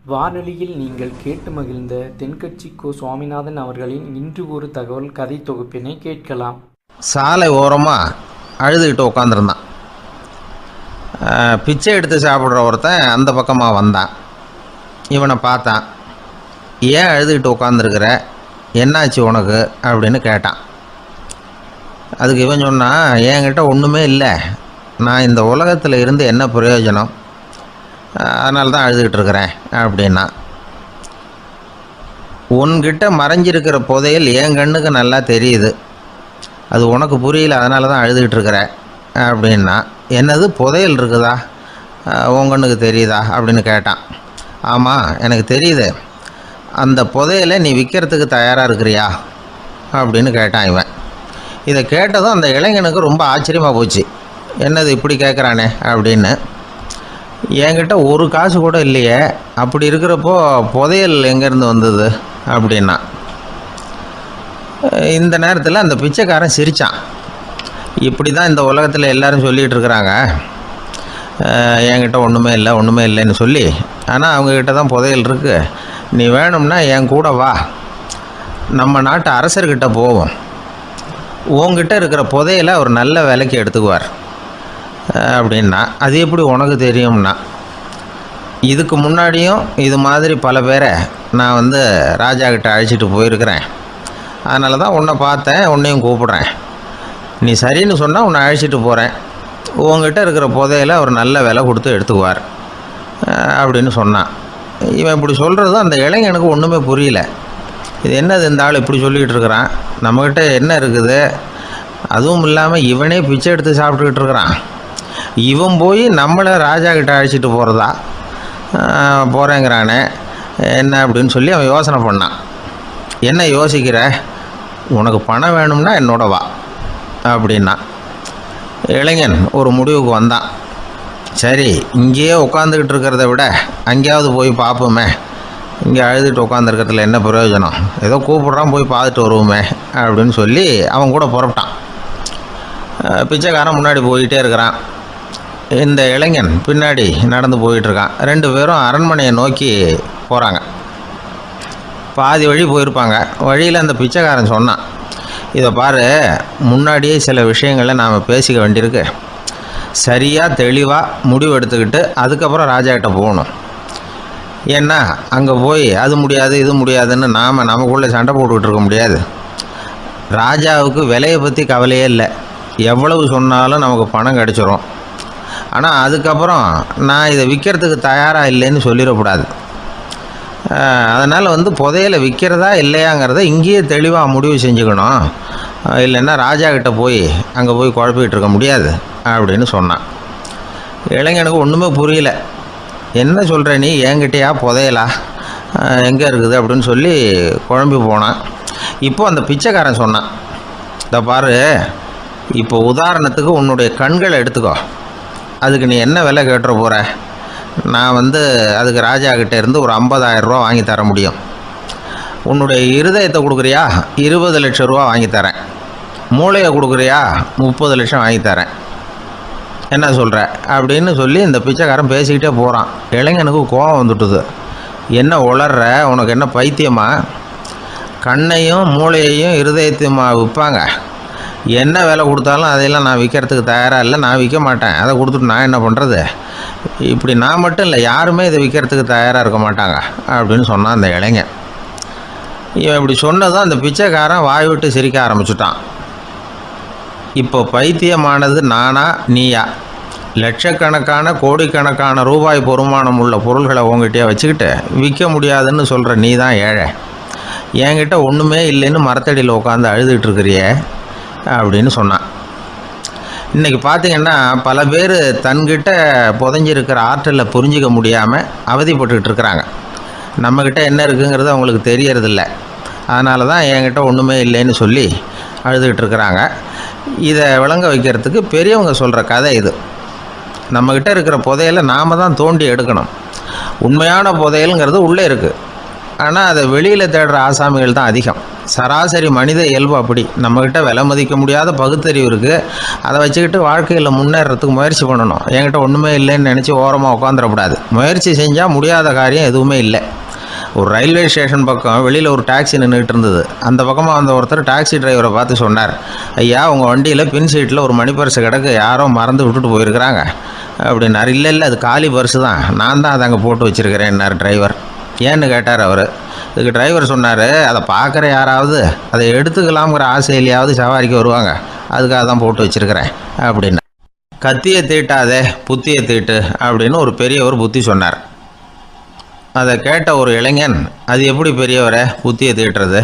வானொலியில் நீங்கள் கேட்டு மகிழ்ந்த தென்கட்சி கோ சுவாமிநாதன் அவர்களின் இன்று ஒரு தகவல் கதை தொகுப்பினை கேட்கலாம். சாலை ஓரமாக அழுதுகிட்டு உட்காந்துருந்தான். பிச்சை எடுத்து சாப்பிட்ற ஒருத்தன் அந்த பக்கமாக வந்தான். இவனை பார்த்தான். ஏன் அழுதுகிட்டு உட்காந்துருக்கிற, என்னாச்சு உனக்கு அப்படின்னு கேட்டான். அதுக்கு இவன் சொன்னான், என்கிட்ட ஒன்றுமே இல்லை, நான் இந்த உலகத்தில் இருந்து என்ன பிரயோஜனம், அதனால தான் அழுதுகிட்டு இருக்கிறேன் அப்படின்னா. உன்கிட்ட மறைஞ்சிருக்கிற புதையல் என் கண்ணுக்கு நல்லா தெரியுது, அது உனக்கு புரியல, அதனால தான் அழுதுகிட்டு இருக்கிற அப்படின்னா. என்னது புதையல் இருக்குதா, உன் கண்ணுக்கு தெரியுதா அப்படின்னு கேட்டான். ஆமாம், எனக்கு தெரியுது. அந்த புதையலை நீ விற்கிறதுக்கு தயாராக இருக்கிறியா அப்படின்னு கேட்டான் இவன். இதை கேட்டதும் அந்த இளைஞனுக்கு ரொம்ப ஆச்சரியமாக போச்சு. என்னது இப்படி கேட்குறானே அப்படின்னு. என்கிட்ட ஒரு காசு கூட இல்லையே, அப்படி இருக்கிறப்போ புதையல் எங்கேருந்து வந்தது அப்படின்னா. இந்த நேரத்தில் அந்த பிச்சைக்காரன் சிரித்தான். இப்படி தான் இந்த உலகத்தில் எல்லோரும் சொல்லிகிட்டு இருக்கிறாங்க, என்கிட்ட ஒன்றுமே இல்லை ஒன்றுமே இல்லைன்னு சொல்லி. ஆனால் அவங்கக்கிட்ட தான் புதையல் இருக்குது. நீ வேணும்னா என் கூட வா, நம்ம நாட்டு அரசர்கிட்ட போவோம், உங்ககிட்ட இருக்கிற புதையலை அவர் நல்ல விலைக்கு எடுத்துக்குவார் அப்படின்னா. அது எப்படி உனக்கு தெரியும்னா, இதுக்கு முன்னாடியும் இது மாதிரி பல பேரை நான் ராஜா கிட்ட அழைச்சிட்டு போயிருக்கிறேன், அதனால தான் உன்னை பார்த்தேன், உன்னையும் கூப்பிட்றேன். நீ சரின்னு சொன்னால் உன்னை அழைச்சிட்டு போகிறேன், உங்ககிட்ட இருக்கிற புதையலை அவர் நல்ல விலை கொடுத்து எடுத்துக்குவார் அப்படின்னு சொன்னான். இவன் இப்படி சொல்கிறது அந்த இளைஞனுக்கு ஒன்றுமே புரியல. இது என்னது இந்த ஆள் இப்படி சொல்லிகிட்டு இருக்கிறான், நம்மக்கிட்ட என்ன இருக்குது, அதுவும் இல்லாமல் இவனே பிச்சை எடுத்து சாப்பிட்டுக்கிட்டு இருக்கிறான், இவன் போய் நம்மளை ராஜா கிட்ட அழைச்சிட்டு போகிறேங்கிறானே என்ன அப்படின்னு சொல்லி அவன் யோசனை பண்ணான். என்ன யோசிக்கிற, உனக்கு பணம் வேணும்னா என்னோட வா அப்படின்னா. இளைஞன் ஒரு முடிவுக்கு வந்தான். சரி, இங்கேயே உட்காந்துக்கிட்டு இருக்கிறத விட அங்கேயாவது போய் பார்ப்போமே, இங்கே அழுதுகிட்டு உட்காந்துருக்கிறதுல என்ன பிரயோஜனம், ஏதோ கூப்பிட்றான், போய் பார்த்துட்டு வருவோமே அப்படின்னு சொல்லி அவன் கூட புறப்பட்டான். பிச்சைக்காரன் முன்னாடி போயிட்டே இருக்கிறான், இந்த இளைஞன் பின்னாடி நடந்து போயிட்டுருக்கான். ரெண்டு பேரும் அரண்மனையை நோக்கி போகிறாங்க. பாதி வழி போயிருப்பாங்க. வழியில் அந்த பிச்சைக்காரன் சொன்னான், இதை பாரு, முன்னாடியே சில விஷயங்களை நாம் பேசிக்க வேண்டியிருக்கு, சரியாக தெளிவாக முடிவு எடுத்துக்கிட்டு அதுக்கப்புறம் ராஜாக்கிட்ட போகணும். ஏன்னா அங்கே போய் அது முடியாது இது முடியாதுன்னு நாம் நமக்குள்ளே சண்டை போட்டுக்கிட்டு இருக்க முடியாது. ராஜாவுக்கு விலையை பற்றி கவலையே இல்லை, எவ்வளவு சொன்னாலும் நமக்கு பணம் கிடச்சிரும். ஆனால் அதுக்கப்புறம் நான் இதை விற்கிறதுக்கு தயாராக இல்லைன்னு சொல்லிடக்கூடாது. அதனால் புதையலை விற்கிறதா இல்லையாங்கிறத இங்கேயே தெளிவாக முடிவு செஞ்சுக்கணும், இல்லைன்னா ராஜா கிட்ட போய் அங்கே போய் குழப்பிக்கிட்டு இருக்க முடியாது அப்படின்னு சொன்னான். இளைஞனுக்கு ஒன்றுமே புரியல. என்ன சொல்கிற நீ, என்கிட்டயா புதையலா, எங்கே இருக்குது அப்படின்னு சொல்லி குழம்பி போனான். இப்போது அந்த பிச்சைக்காரன் சொன்னான், இதை பாரு, இப்போ உதாரணத்துக்கு உன்னுடைய கண்களை எடுத்துக்கோ, அதுக்கு நீ என்ன விலை கேட்டுற போகிற, நான் அதுக்கு ராஜா கிட்டே இருந்து ஒரு 50,000 ரூபா வாங்கி தர முடியும். உன்னுடைய இருதயத்தை கொடுக்குறியா, 20 லட்சம் ரூபா வாங்கி தரேன். மூளையை கொடுக்குறியா, 30 லட்சம் வாங்கி தரேன். என்ன சொல்கிற அப்படின்னு சொல்லி இந்த பிச்சைக்காரன் பேசிக்கிட்டே போகிறான். இளைஞனுக்கு கோபம் வந்துட்டுது. என்ன உளர்ற, உனக்கு என்ன பைத்தியமா, கண்ணையும் மூளையையும் இருதயத்தையுமா விற்பாங்க, என்ன விலை கொடுத்தாலும் அதையெல்லாம் நான் விற்கிறதுக்கு தயாராக இல்லை, நான் விற்க மாட்டேன், அதை கொடுத்துட்டு நான் என்ன பண்ணுறது, இப்படி நான் மட்டும் இல்லை, யாருமே இதை விற்கிறதுக்கு தயாராக இருக்க மாட்டாங்க அப்படின்னு சொன்னான் அந்த இளைஞன். இவன் இப்படி சொன்னதும் அந்த பிச்சைக்காரன் வாய் விட்டு சிரிக்க ஆரம்பிச்சுட்டான். இப்போ பைத்தியமானது நானா நீயா, லட்சக்கணக்கான கோடிக்கணக்கான ரூபாய் பொறுமானம் உள்ள பொருள்களை உங்ககிட்டயே வச்சுக்கிட்டு விற்க முடியாதுன்னு சொல்கிற நீ தான் ஏழை, என்கிட்ட ஒன்றுமே இல்லைன்னு மரத்தடியில் உட்காந்து அழுதுகிட்டு இருக்கிறியே அப்படின்னு சொன்னான். இன்றைக்கி பார்த்திங்கன்னா பல பேர் தன்கிட்ட புதைஞ்சிருக்கிற ஆற்றலை புரிஞ்சிக்க முடியாமல் அவதிப்பட்டுக்கிட்டு இருக்கிறாங்க. நம்மக்கிட்ட என்ன இருக்குங்கிறது அவங்களுக்கு தெரியறதில்ல, அதனால தான் என்கிட்ட ஒன்றுமே இல்லைன்னு சொல்லி அழுதுகிட்டு இருக்கிறாங்க. இதை விளங்க வைக்கிறதுக்கு பெரியவங்க சொல்கிற கதை இது. நம்மக்கிட்ட இருக்கிற புதையலை நாம் தான் தோண்டி எடுக்கணும். உண்மையான புதையலுங்கிறது உள்ளே இருக்குது, ஆனால் அதை வெளியில் தேடுற ஆசாமிகள் தான் அதிகம். சராசரி மனித இயல்பு அப்படி. நம்மக்கிட்ட விலை மதிக்க முடியாத பகுத்தறிவு இருக்குது. அதை வச்சுக்கிட்டு வாழ்க்கையில் முன்னேறதுக்கு முயற்சி பண்ணணும். என்கிட்ட ஒன்றுமே இல்லைன்னு நினச்சி ஓரமாக உட்காந்துடக்கூடாது. முயற்சி செஞ்சால் முடியாத காரியம் எதுவுமே இல்லை. ஒரு ரயில்வே ஸ்டேஷன் பக்கம் வெளியில் ஒரு டாக்ஸி நின்றுட்டு இருந்தது. அந்த பக்கமாக வந்த ஒருத்தர் டாக்ஸி டிரைவரை பார்த்து சொன்னார், ஐயா உங்கள் வண்டியில் பின் சீட்டில் ஒரு மணி பர்ஸு கிடக்கு, யாரோ மறந்து விட்டுட்டு போயிருக்கிறாங்க அப்படின்னாரு. இல்லை அது காலி பர்ஸு தான், நான் தான் அதை அங்கே போட்டு வச்சுருக்கிறேன்னார் டிரைவர். ஏன்னு கேட்டார் அவர். இதுக்கு டிரைவர் சொன்னார், அதை பார்க்குற யாராவது அதை எடுத்துக்கலாம்ங்கிற ஆசையிலையாவது சவாரிக்கு வருவாங்க, அதுக்காக தான் போட்டு வச்சுருக்கிறேன் அப்படின்னா. கத்தியை தீட்டாதே புத்தியை தீட்டு அப்படின்னு ஒரு பெரியவர் புத்தி சொன்னார். அதை கேட்ட ஒரு இளைஞன், அது எப்படி பெரியவரை புத்தியை தீட்டுறது?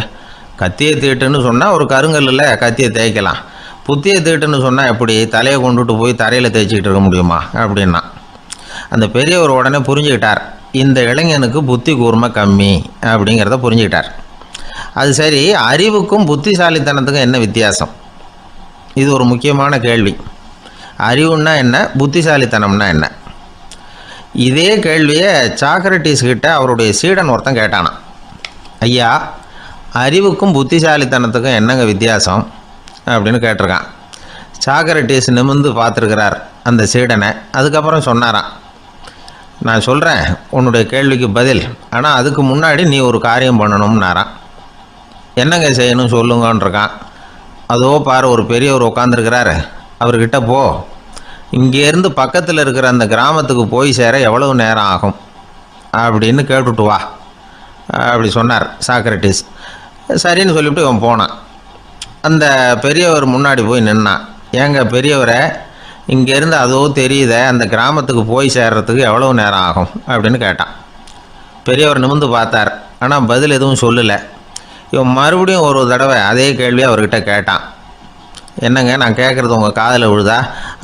கத்தியை தீட்டுன்னு சொன்னால் ஒரு கருங்கல்லில் கத்தியை தேய்க்கலாம், புத்தியை தீட்டுன்னு சொன்னால் எப்படி தலையை கொண்டுட்டு போய் தரையில் தேய்ச்சிக்கிட்டு இருக்க முடியுமா அப்படின்னா. அந்த பெரியவர் உடனே புரிஞ்சுக்கிட்டார், இந்த இளைஞனுக்கு புத்தி கூர்மை கம்மி அப்படிங்கிறத புரிஞ்சுக்கிட்டார். அது சரி, அறிவுக்கும் புத்திசாலித்தனத்துக்கும் என்ன வித்தியாசம்? இது ஒரு முக்கியமான கேள்வி. அறிவுன்னா என்ன, புத்திசாலித்தனம்னா என்ன? இதே கேள்வியை சாக்ரட்டிஸ் கிட்ட அவருடைய சீடன் ஒருத்தன் கேட்டானான். ஐயா, அறிவுக்கும் புத்திசாலித்தனத்துக்கும் என்னங்க வித்தியாசம் அப்படின்னு கேட்டிருக்கான். சாக்ரட்டிஸ் நிமிர்ந்து பார்த்துருக்கிறார் அந்த சீடனை. அதுக்கப்புறம் சொன்னாராம், நான் சொல்கிறேன் உன்னுடைய கேள்விக்கு பதில், ஆனால் அதுக்கு முன்னாடி நீ ஒரு காரியம் பண்ணணும்னாரான். என்னங்க செய்யணும் சொல்லுங்கன்றிருக்கான். அதோ பாரு ஒரு பெரியவர் உட்காந்துருக்கிறாரு, அவர்கிட்ட போ, இங்கேருந்து பக்கத்தில் இருக்கிற அந்த கிராமத்துக்கு போய் சேர எவ்வளவு நேரம் ஆகும் அப்படின்னு கேட்டுட்டு வா அப்படி சொன்னார் சாக்ரட்டிஸ். சரின்னு சொல்லிவிட்டு இவன் போனான். அந்த பெரியவர் முன்னாடி போய் நின்னான். ஏங்க பெரியவரை, இங்கேருந்து அதோ தெரியுத அந்த கிராமத்துக்கு போய் சேர்றதுக்கு எவ்வளவு நேரம் ஆகும் அப்படின்னு கேட்டான். பெரியவர் நிமிர்ந்து பார்த்தார், ஆனால் பதில் எதுவும் சொல்லலை. இவன் மறுபடியும் ஒரு தடவை அதே கேள்வியை அவர்கிட்ட கேட்டான். என்னங்க நான் கேட்குறது உங்கள் காதில் விழுதா,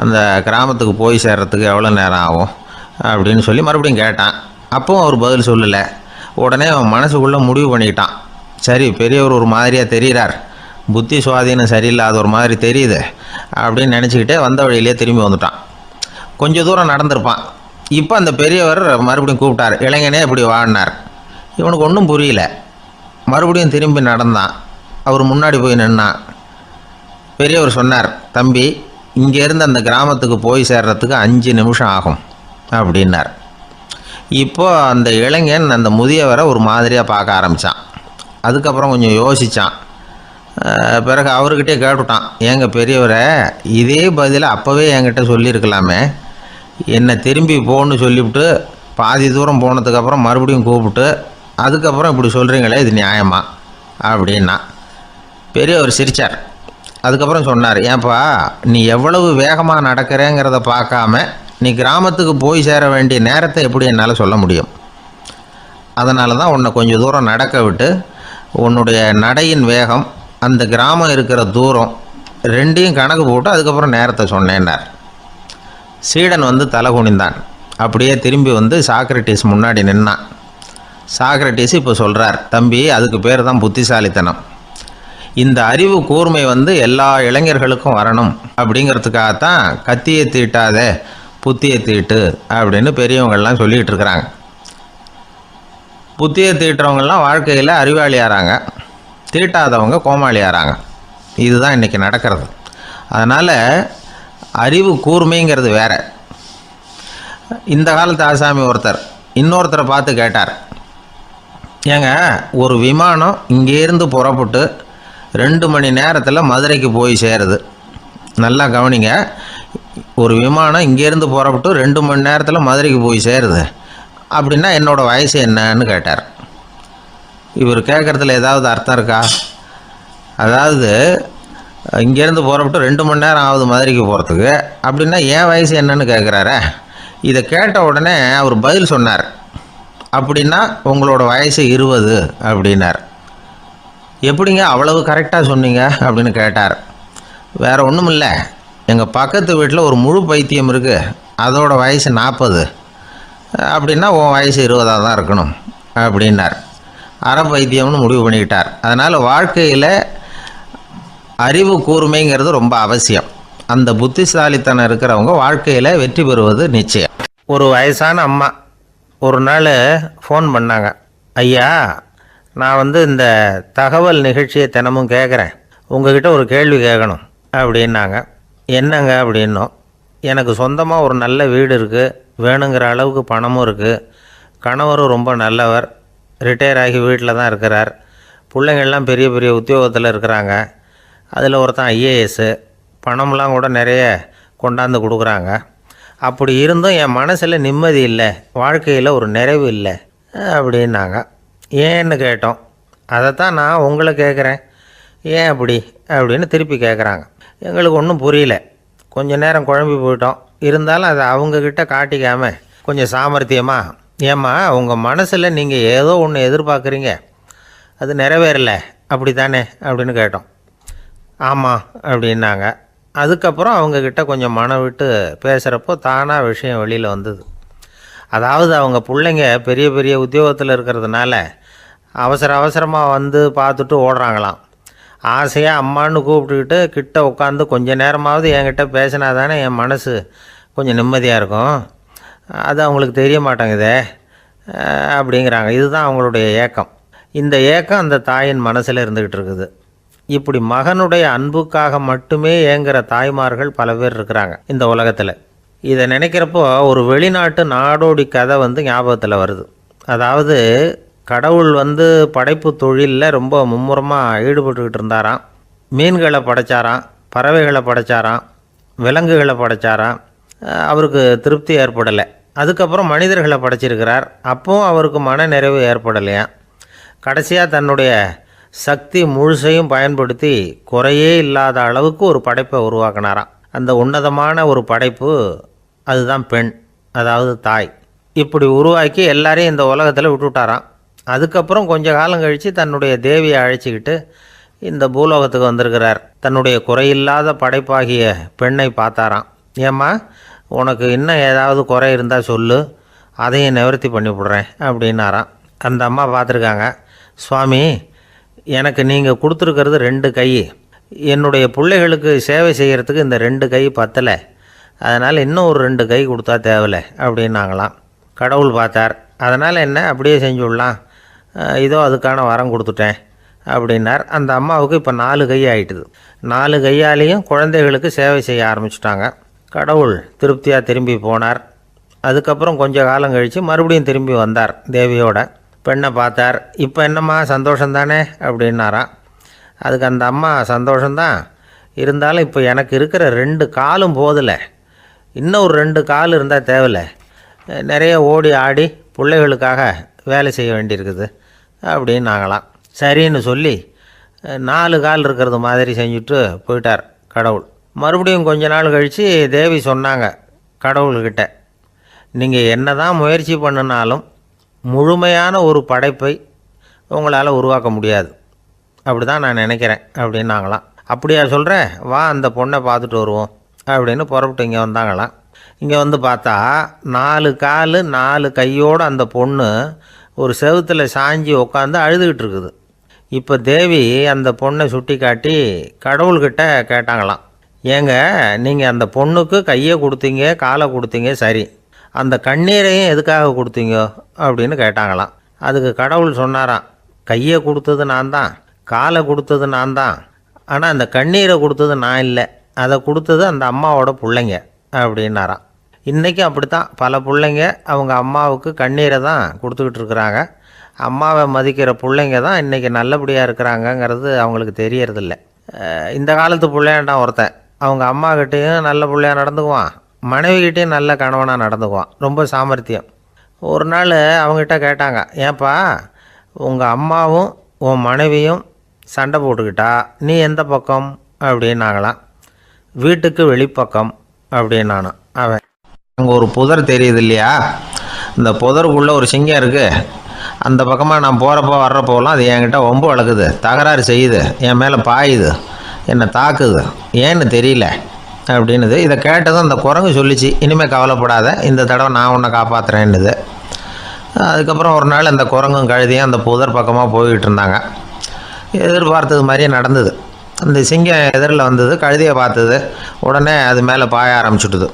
அந்த கிராமத்துக்கு போய் சேர்றதுக்கு எவ்வளோ நேரம் ஆகும் அப்படின்னு சொல்லி மறுபடியும் கேட்டான். அப்பவும் அவர் பதில் சொல்லலை. உடனே அவன் மனசுக்குள்ளே முடிவு பண்ணிக்கிட்டான், சரி பெரியவர் ஒரு மாதிரியாக தெரிகிறார், புத்தி சுவாதீனம் சரியில்லாத ஒரு மாதிரி தெரியுது அப்படின்னு நினச்சிக்கிட்டே வந்த வழியிலே திரும்பி வந்துட்டான். கொஞ்சம் தூரம் நடந்திருப்பான். இப்போ அந்த பெரியவர் மறுபடியும் கூப்பிட்டார், இளைஞனே இப்படி வாழ்னார். இவனுக்கு ஒன்றும் புரியல. மறுபடியும் திரும்பி நடந்தான். அவர் முன்னாடி போய் நின்னான். பெரியவர் சொன்னார், தம்பி இங்கேருந்து அந்த கிராமத்துக்கு போய் சேர்றதுக்கு 5 நிமிஷம் ஆகும் அப்படின்னார். இப்போது அந்த இளைஞன் அந்த முதியவரை ஒரு மாதிரியாக பார்க்க ஆரம்பித்தான். அதுக்கப்புறம் கொஞ்சம் யோசித்தான். பிறகு அவர்கிட்டே கேட்டுட்டான், ஏங்க பெரியவரை, இதே பதிலை அப்போவே என்கிட்ட சொல்லியிருக்கலாமே, என்னை திரும்பி போன்னு சொல்லிவிட்டு பாதி தூரம் போனதுக்கப்புறம் மறுபடியும் கூப்பிட்டு அதுக்கப்புறம் இப்படி சொல்கிறீங்களே, இது நியாயமா அப்படின்னா. பெரியவர் சிரித்தார். அதுக்கப்புறம் சொன்னார், ஏன்பா நீ எவ்வளவு வேகமாக நடக்கிறேங்கிறத பார்க்காம நீ கிராமத்துக்கு போய் சேர வேண்டிய நேரத்தை எப்படி என்னால் சொல்ல முடியும்? அதனால தான் உன்னை கொஞ்சம் தூரம் நடக்க விட்டு உன்னுடைய நடையின் வேகம், அந்த கிராமம் இருக்கிற தூரம் ரெண்டையும் கணக்கு போட்டு அதுக்கப்புறம் நேரத்தை சொன்னேன்னார். சீடன் தலை குனிந்தான். அப்படியே திரும்பி சாக்ரட்டிஸ் முன்னாடி நின்னான். சாக்ரட்டிஸ் இப்போ சொல்கிறார், தம்பி அதுக்கு பேர் தான் புத்திசாலித்தனம். இந்த அறிவு கூர்மை எல்லா இளைஞர்களுக்கும் வரணும் அப்படிங்கிறதுக்காகத்தான் கத்தியை தீட்டாத புத்தியை தீட்டு அப்படின்னு பெரியவங்கள்லாம் சொல்லிகிட்டு இருக்கிறாங்க. புத்தியை தீட்டுறவங்கெல்லாம் வாழ்க்கையில் அறிவாளியாகிறாங்க, தீட்டாதவங்க கோமாளியாகிறாங்க. இதுதான் இன்றைக்கி நடக்கிறது. அதனால் அறிவு கூர்மைங்கிறது வேறு. இந்த காலத்து ஆசாமி ஒருத்தர் இன்னொருத்தரை பார்த்து கேட்டார், ஏங்க ஒரு விமானம் இங்கேருந்து புறப்பட்டு 2 மணி நேரத்தில் மதுரைக்கு போய் சேருது. நல்லா கவனிங்க, ஒரு விமானம் இங்கேருந்து புறப்பட்டு 2 மணி நேரத்தில் மதுரைக்கு போய் சேருது அப்படின்னா என்னோடய வயசு என்னன்னு கேட்டார். இவர் கேட்குறதுல ஏதாவது அர்த்தம் இருக்கா? அதாவது இங்கேருந்து புறப்பட்டு 2 மணி நேரம் ஆகுது மதுரைக்கு போகிறதுக்கு, அப்படின்னா என் வயசு என்னன்னு கேட்குறாரு. இதை கேட்ட உடனே அவர் பதில் சொன்னார், அப்படின்னா உங்களோட வயசு 20 அப்படின்னார். எப்படிங்க அவ்வளவு கரெக்டாக சொன்னீங்க அப்படின்னு கேட்டார். வேறு ஒன்றும் இல்லை, எங்கள் பக்கத்து வீட்டில் ஒரு முழு பைத்தியம் இருக்குது, அதோட வயசு 40 அப்படின்னா உன் வயசு 20 தான் இருக்கணும் அப்படின்னார். அரை பைத்தியம்னு முடிவு பண்ணிக்கிட்டார். அதனால் வாழ்க்கையில் அறிவு கூர்மைங்கிறது ரொம்ப அவசியம். அந்த புத்திசாலித்தனம் இருக்கிறவங்க வாழ்க்கையில் வெற்றி பெறுவது நிச்சயம். ஒரு வயசான அம்மா ஒரு நாள் ஃபோன் பண்ணாங்க, ஐயா நான் இந்த தகவல் நிகழ்ச்சியை தினமும் கேட்குறேன், உங்ககிட்ட ஒரு கேள்வி கேட்கணும் அப்படின்னாங்க. என்னங்க அப்படின்னோம். எனக்கு சொந்தமாக ஒரு நல்ல வீடு இருக்குது, வேணுங்கிற அளவுக்கு பணமும் இருக்குது, கணவரும் ரொம்ப நல்லவர், ரிட்டையர் ஆகி வீட்டில் தான் இருக்கிறார், பிள்ளைங்கள்லாம் பெரிய பெரிய உத்தியோகத்தில் இருக்கிறாங்க, அதில் ஒருத்தன் ஐஏஎஸ்ஸு, பணம்லாம் கூட நிறைய கொண்டாந்து கொடுக்குறாங்க. அப்படி இருந்தும் என் மனசில் நிம்மதி இல்லை, வாழ்க்கையில் ஒரு நிறைவு இல்லை அப்படின்னாங்க. ஏன்னு கேட்டோம். அதைத்தான் நான் உங்களை கேட்குறேன், ஏன் அப்படி அப்படின்னு திருப்பி கேட்குறாங்க. எங்களுக்கு ஒன்றும் புரியல, கொஞ்சம் நேரம் குழம்பி போயிட்டோம். இருந்தாலும் அதை அவங்கக்கிட்ட காட்டிக்காமல் கொஞ்சம் சாமர்த்தியமாக, ஏம்மா உங்கள் மனசில் நீங்கள் ஏதோ ஒன்று எதிர்பார்க்குறீங்க, அது நிறைவேறலை அப்படி தானே அப்படின்னு கேட்டோம். ஆமாம் அப்படின்னாங்க. அதுக்கப்புறம் அவங்கக்கிட்ட கொஞ்சம் மனம் விட்டு பேசுகிறப்போ தானாக விஷயம் வெளியில் வந்தது. அதாவது அவங்க பிள்ளைங்க பெரிய பெரிய உத்தியோகத்தில் இருக்கிறதுனால அவசரமாக வந்து பார்த்துட்டு ஓடுறாங்களாம். ஆசையாக அம்மான்னு கூப்பிட்டுக்கிட்டு கிட்ட உட்காந்து கொஞ்சம் நேரமாவது என்கிட்ட பேசினா தானே என் மனசு கொஞ்சம் நிம்மதியாக இருக்கும். அது அவங்களுக்கு தெரிய மாட்டேங்குதே அப்படிங்கிறாங்க. இதுதான் அவங்களுடைய ஏக்கம். இந்த ஏக்கம் அந்த தாயின் மனசில் இருந்துக்கிட்டு இருக்குது. இப்படி மகனுடைய அன்புக்காக மட்டுமே ஏங்குகிற தாய்மார்கள் பல பேர் இருக்கிறாங்க இந்த உலகத்தில். இதை நினைக்கிறப்போ ஒரு வெளிநாட்டு நாடோடி கதை ஞாபகத்தில் வருது. அதாவது கடவுள் படைப்பு தொழிலில் ரொம்ப மும்முரமாக ஈடுபட்டுக்கிட்டு இருந்தாராம். மீன்களை படைச்சாராம், பறவைகளை படைச்சாராம், விலங்குகளை படைச்சாராம். அவருக்கு திருப்தி ஏற்படலை. அதுக்கப்புறம் மனிதர்களை படைச்சிருக்கிறார். அப்போவும் அவருக்கு மன நிறைவு ஏற்படலையாம். கடைசியாக தன்னுடைய சக்தி முழுசையும் பயன்படுத்தி குறையே இல்லாத அளவுக்கு ஒரு படைப்பை உருவாக்கினாராம். அந்த உன்னதமான ஒரு படைப்பு அதுதான் பெண், அதாவது தாய். இப்படி உருவாக்கி எல்லாரையும் இந்த உலகத்தில் விட்டுவிட்டாராம். அதுக்கப்புறம் கொஞ்ச காலம் கழித்து தன்னுடைய தேவியை அழைச்சிக்கிட்டு இந்த பூலோகத்துக்கு வந்திருக்கிறார். தன்னுடைய குறையில்லாத படைப்பாகிய பெண்ணை பார்த்தாராம். ஏம்மா உனக்கு இன்னும் ஏதாவது குறை இருந்தால் சொல்லு, அதையும் நிவர்த்தி பண்ணிவிடுறேன் அப்படின்னாராம். அந்த அம்மா பார்த்துருக்காங்க. சுவாமி, எனக்கு நீங்கள் கொடுத்துருக்கிறது 2 கை, என்னுடைய பிள்ளைகளுக்கு சேவை செய்கிறதுக்கு இந்த 2 கை பத்தலை, அதனால் இன்னும் ஒரு 2 கை கொடுத்தா தேவலை அப்படின்னாங்களாம். கடவுள் பார்த்தார். அதனால் என்ன, அப்படியே செஞ்சு விடலாம், இதோ அதுக்கான வரம் கொடுத்துட்டேன் அப்படின்னார். அந்த அம்மாவுக்கு இப்போ 4 கை ஆகிட்டுது. 4 கையாலேயும் குழந்தைகளுக்கு சேவை செய்ய ஆரம்பிச்சிட்டாங்க. கடவுள் திருப்தியாக திரும்பி போனார். அதுக்கப்புறம் கொஞ்சம் காலம் கழித்து மறுபடியும் திரும்பி வந்தார் தேவியோட. பெண்ணை பார்த்தார். இப்போ என்னம்மா சந்தோஷந்தானே அப்படின்னாராம். அதுக்கு அந்த அம்மா சந்தோஷந்தான், இருந்தாலும் இப்போ எனக்கு இருக்கிற 2 காலும் போதில்லை, இன்னும் ஒரு 2 கால் இருந்தால் தேவையில்லை, நிறைய ஓடி ஆடி பிள்ளைகளுக்காக வேலை செய்ய வேண்டியிருக்குது அப்படின்னாங்களாம். சரின்னு சொல்லி 4 கால் இருக்கிறது மாதிரி செஞ்சுட்டு போயிட்டார் கடவுள். மறுபடியும் கொஞ்ச நாள் கழித்து தேவி சொன்னாங்க கடவுள்கிட்ட, நீங்கள் என்ன தான் முயற்சி பண்ணினாலும் முழுமையான ஒரு படைப்பை உங்களால் உருவாக்க முடியாது, அப்படி தான் நான் நினைக்கிறேன் அப்படின்னாங்களாம். அப்படியா சொல்கிறேன், வா அந்த பொண்ணை பார்த்துட்டு வருவோம் அப்படின்னு புறப்பட்டு இங்கே வந்தாங்களாம். இங்கே பார்த்தா 4 கால் 4 கையோடு அந்த பொண்ணு ஒரு செவுத்தில் சாஞ்சி உட்காந்து அழுதுகிட்டு இருக்குது. இப்போ தேவி அந்த பொண்ணை சுட்டி காட்டி கடவுள்கிட்ட கேட்டாங்களாம், ஏங்க நீங்கள் அந்த பொண்ணுக்கு கையை கொடுத்தீங்க, காலை கொடுத்தீங்க, சரி, அந்த கண்ணீரையும் எதுக்காக கொடுத்தீங்க அப்படின்னு கேட்டாங்களாம். அதுக்கு கடவுள் சொன்னாராம், கையை கொடுத்தது நான் தான், காலை கொடுத்தது நான் தான், ஆனால் அந்த கண்ணீரை கொடுத்தது நான் இல்லை, அதை கொடுத்தது அந்த அம்மாவோட பிள்ளைங்க அப்படின்னாராம். இன்றைக்கும் அப்படித்தான் பல பிள்ளைங்க அவங்க அம்மாவுக்கு கண்ணீரை தான் கொடுத்துக்கிட்டு இருக்கிறாங்க. அம்மாவை மதிக்கிற பிள்ளைங்க தான் இன்றைக்கி நல்லபடியாக இருக்கிறாங்கங்கிறது அவங்களுக்கு தெரியறதில்ல. இந்த காலத்து பிள்ளையாண்டான் ஒருத்தன் அவங்க அம்மாக்கிட்டேயும் நல்ல பிள்ளையாக நடந்துக்குவான், மனைவிக்கிட்டேயும் நல்ல கணவனாக நடந்துக்குவான், ரொம்ப சாமர்த்தியம். ஒரு நாள் அவங்ககிட்ட கேட்டாங்க, ஏன்பா உங்கள் அம்மாவும் உன் மனைவியும் சண்டை போட்டுக்கிட்டா நீ எந்த பக்கம் அப்படின்னாங்களாம். வீட்டுக்கு வெளிப்பக்கம் அப்படின்னானான் அவன். அங்கே ஒரு புதர் தெரியுது இல்லையா, இந்த புதருக்குள்ளே ஒரு சிங்கம் இருக்குது, அந்த பக்கமாக நான் போகிறப்போ வர்றப்போலாம் அது என்கிட்ட வம்பு வளர்க்குது, தகராறு செய்யுது, என் மேலே பாயுது, என்னை தாக்குது, ஏன்னு தெரியல அப்படின்னுது. இதை கேட்டதும் அந்த குரங்கு சொல்லிச்சு, இனிமேல் கவலைப்படாத, இந்த தடவை நான் உன்னை காப்பாற்றுறேன்னுது. அதுக்கப்புறம் ஒரு நாள் அந்த குரங்கும் கழுதியும் அந்த புதர் பக்கமாக போய்கிட்டு இருந்தாங்க. எதிர்பார்த்தது மாதிரியே நடந்தது. அந்த சிங்கம் எதிரில் வந்தது, கழுதியை பார்த்தது, உடனே அது மேலே பாய ஆரம்பிச்சுட்டுது.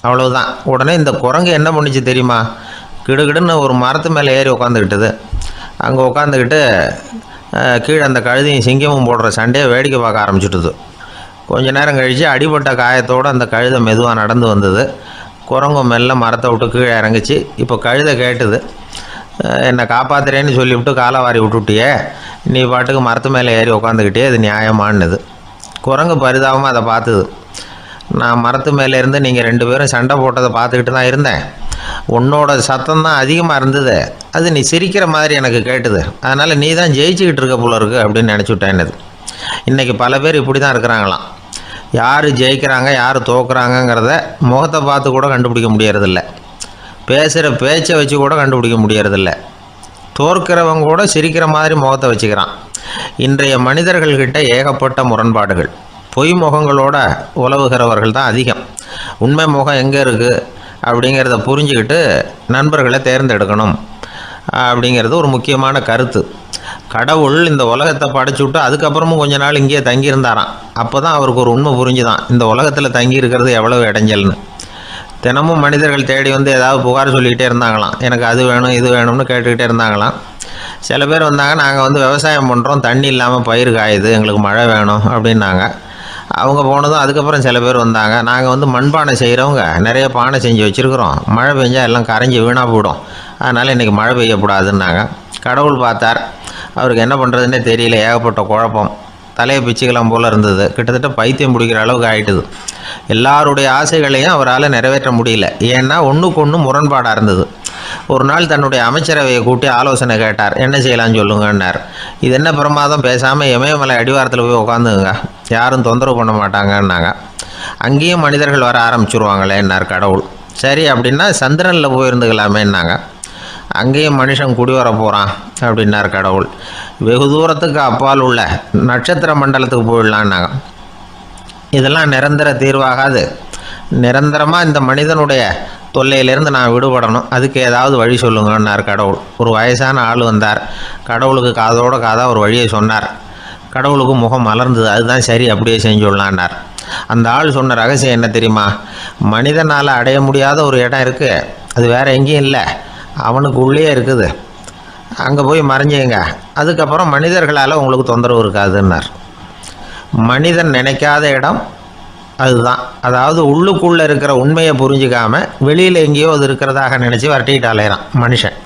அவ்வளவுதான். உடனே இந்த குரங்கு என்ன பண்ணிச்சு தெரியுமா, கிடுகிடுன்னு ஒரு மரத்து மேலே ஏறி உட்காந்துக்கிட்டது. அங்கே உட்காந்துக்கிட்டு கீழே அந்த கழுதையும் சிங்கமும் போடுற சண்டையை வேடிக்கை பார்க்க ஆரம்பிச்சுட்டுது. கொஞ்ச நேரம் கழித்து அடிபட்ட காயத்தோடு அந்த கழுதை மெதுவாக நடந்து வந்தது. குரங்கும் மெல்ல மரத்தை விட்டு கீழே இறங்குச்சு. இப்போ கழுதை கேட்டுது, என்னை காப்பாற்றுறேன்னு சொல்லிவிட்டு காலை வாரி விட்டுட்டியே, நீ பாட்டுக்கு மரத்து மேலே ஏறி உட்காந்துக்கிட்டே, அது நியாயமானது. குரங்கு பரிதாபமாக அதை பார்த்துது. நான் மரத்து மேலே இருந்து நீங்கள் 2 பேரும் சண்டை போட்டதை பார்த்துக்கிட்டு தான் இருந்தேன். உன்னோட சத்தம் தான் அதிகமாக இருந்தது, அது நீ சிரிக்கிற மாதிரி எனக்கு கேட்டுது. அதனால் நீ தான் ஜெயிச்சுக்கிட்டு இருக்க போல இருக்கு அப்படின்னு நினச்சிவிட்டேன்னது. இன்றைக்கி பல பேர் இப்படி தான் இருக்கிறாங்களாம். யார் ஜெயிக்கிறாங்க யார் தோக்குறாங்கங்கிறத முகத்தை பார்த்து கூட கண்டுபிடிக்க முடியறதில்ல. பேசுகிற பேச்சை வச்சு கூட கண்டுபிடிக்க முடியறதில்ல. தோற்கிறவங்க கூட சிரிக்கிற மாதிரி முகத்தை வச்சுக்கிறான். இன்றைய மனிதர்கள்கிட்ட ஏகப்பட்ட முரண்பாடுகள். பொய் முகங்களோட உலவுகிறவர்கள் தான் அதிகம். உண்மை முகம் எங்கே இருக்குது அப்படிங்கிறத புரிஞ்சுக்கிட்டு நண்பர்களை தேர்ந்தெடுக்கணும் அப்படிங்கிறது ஒரு முக்கியமான கருத்து. கடவுள் இந்த உலகத்தை படைச்சு விட்டு அதுக்கப்புறமும் கொஞ்ச நாள் இங்கேயே தங்கியிருந்தாராம். அப்போ தான் அவருக்கு ஒரு உண்மை புரிஞ்சுதான், இந்த உலகத்தில் தங்கி இருக்கிறது எவ்வளோ இடைஞ்சல்னு. தினமும் மனிதர்கள் தேடி வந்து ஏதாவது புகார் சொல்லிக்கிட்டே இருந்தாங்களாம். எனக்கு அது வேணும் இது வேணும்னு கேட்டுக்கிட்டே இருந்தாங்களாம். சில பேர் வந்தாங்க, நாங்கள் வந்து விவசாயம் பண்ணுறோம், தண்ணி இல்லாமல் பயிர் காயுது, எங்களுக்கு மழை வேணும் அப்படின்னாங்க. அவங்க போனதும் அதுக்கப்புறம் சில பேர் வந்தாங்க, நாங்கள் வந்து மண்பானை செய்கிறவங்க நிறைய பானை செஞ்சு வச்சுருக்குறோம், மழை பெஞ்சால் எல்லாம் கரைஞ்சி வீணாக போயிடும், அதனால் இன்றைக்கி மழை பெய்யக்கூடாதுன்னாங்க. கடவுள் பார்த்தார், அவருக்கு என்ன பண்ணுறதுன்னே தெரியல, ஏகப்பட்ட குழப்பம், தலையை பிச்சுக்கலாம் போல் இருந்தது. கிட்டத்தட்ட பைத்தியம் பிடிக்கிற அளவுக்கு ஆகிட்டுது. எல்லாருடைய ஆசைகளையும் அவரால் நிறைவேற்ற முடியல. ஏன்னா ஒன்றுக்கு ஒன்று முரண்பாடாக இருந்தது. ஒரு நாள் தன்னுடைய அமைச்சரவையை கூட்டி ஆலோசனை கேட்டார். என்ன செய்யலான்னு சொல்லுங்கன்னார். இது என்ன பிரமாதம், பேசாமல் இமயமலை அடிவாரத்தில் போய் உட்காந்துங்க, யாரும் தொந்தரவு பண்ண மாட்டாங்கன்னாங்க. அங்கேயும் மனிதர்கள் வர ஆரம்பிச்சுருவாங்களேன்னார் கடவுள். சரி அப்படின்னா சந்திரனில் போயிருந்துக்கலாமேன்னாங்க. அங்கேயும் மனுஷன் குடி வர போகிறான் அப்படின்னார் கடவுள். வெகு தூரத்துக்கு அப்பால் உள்ள நட்சத்திர மண்டலத்துக்கு போயிடலான்னாங்க. இதெல்லாம் நிரந்தர தீர்வாகாது. நிரந்தரமாக இந்த மனிதனுடைய தொல்லையிலேருந்து நான் விடுபடணும், அதுக்கு ஏதாவது வழி சொல்லுங்கன்னார் கடவுள். ஒரு வயசான ஆள் வந்தார். கடவுளுக்கு காதோட காதாக ஒரு வழியை சொன்னார். கடவுளுக்கு முகம் மலர்ந்தது. அதுதான் சரி, அப்படியே செஞ்சுடலான்னார். அந்த ஆள் சொன்ன ரகசியம் என்ன தெரியுமா? மனிதனால் அடைய முடியாத ஒரு இடம் இருக்குது, அது வேறு எங்கேயும் இல்லை, அவனுக்கு உள்ளே இருக்குது. அங்கே போய் மறைஞ்சிங்க, அதுக்கப்புறம் மனிதர்களால் உங்களுக்கு தொந்தரவு இருக்காதுன்னார். மனிதன் நினைக்காத இடம் அதுதான். அதாவது உள்ளுக்குள்ளே இருக்கிற உண்மையை புரிஞ்சிக்காமல் வெளியில் எங்கேயோ அது இருக்கிறதாக நினச்சி வரட்டிக்கிட்டு அலையிறான் மனுஷன்.